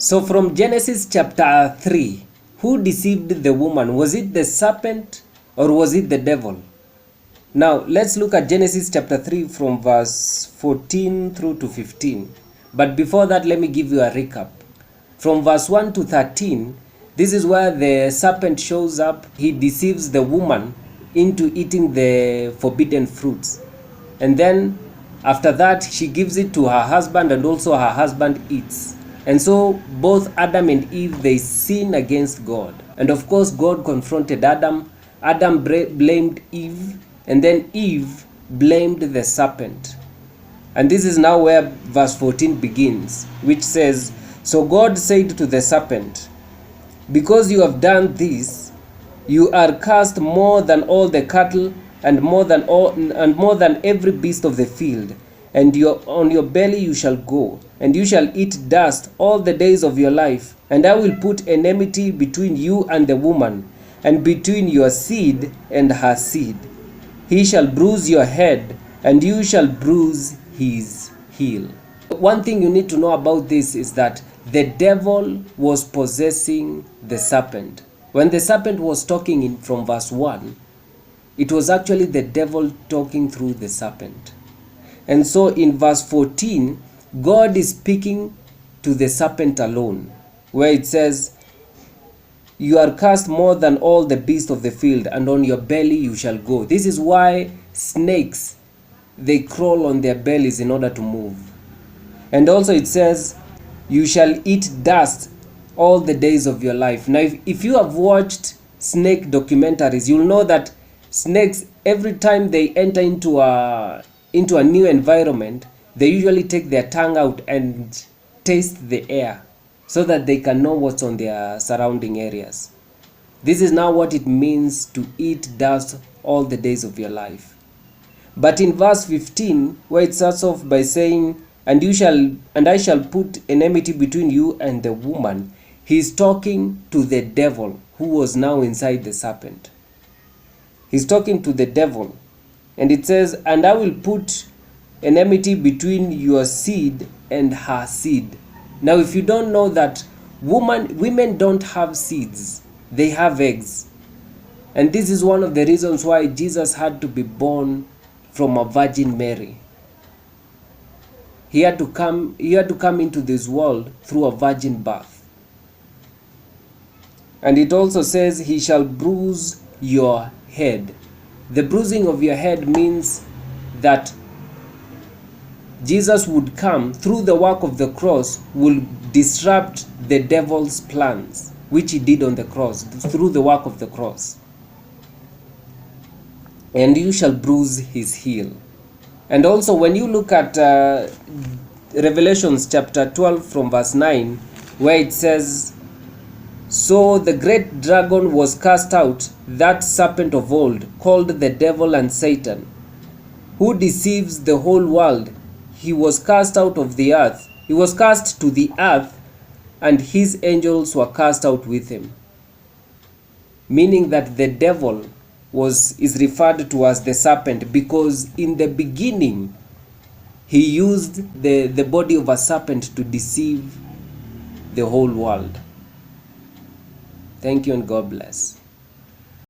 So from Genesis chapter 3, who deceived the woman? Was it the serpent or was it the devil? Now let's look at Genesis chapter 3 from verse 14 through to 15. But before that, let me give you a recap. From verse 1 to 13, this is where the serpent shows up. He deceives the woman into eating the forbidden fruits. And then after that, she gives it to her husband, and also her husband eats. And so both Adam and Eve, they sin against God. And of course, God confronted Adam. Adam blamed Eve, and then Eve blamed the serpent. And this is now where verse 14 begins, which says, "So God said to the serpent, because you have done this, you are cursed more than all the cattle and more than every beast of the field. And on your belly you shall go, and you shall eat dust all the days of your life. And I will put enmity between you and the woman, and between your seed and her seed. He shall bruise your head, and you shall bruise his heel." One thing you need to know about this is that the devil was possessing the serpent. When the serpent was talking from verse 1, it was actually the devil talking through the serpent. And so in verse 14, God is speaking to the serpent alone, where it says, "You are cursed more than all the beasts of the field, and on your belly you shall go." This is why snakes, they crawl on their bellies in order to move. And also it says, "You shall eat dust all the days of your life." Now, if you have watched snake documentaries, you'll know that snakes, every time they enter into a new environment, they usually take their tongue out and taste the air so that they can know what's on their surrounding areas. This is now what it means to eat dust all the days of your life. But in verse 15, where it starts off by saying, and I shall put enmity between you and the woman," he's talking to the devil who was now inside the serpent. He's talking to the devil. And it says, "And I will put enmity between your seed and her seed." Now, if you don't know that women don't have seeds, they have eggs. And this is one of the reasons why Jesus had to be born from a Virgin Mary. He had to come into this world through a virgin birth. And it also says, "He shall bruise your head." The bruising of your head means that Jesus would come through the work of the cross, will disrupt the devil's plans, which he did on the cross, through the work of the cross. "And you shall bruise his heel." And also when you look at Revelations chapter 12 from verse 9, where it says, "So the great dragon was cast out, that serpent of old, called the devil and Satan, who deceives the whole world. He was cast out of the earth. He was cast to the earth, and his angels were cast out with him." Meaning that the devil is referred to as the serpent, because in the beginning he used the body of a serpent to deceive the whole world. Thank you and God bless.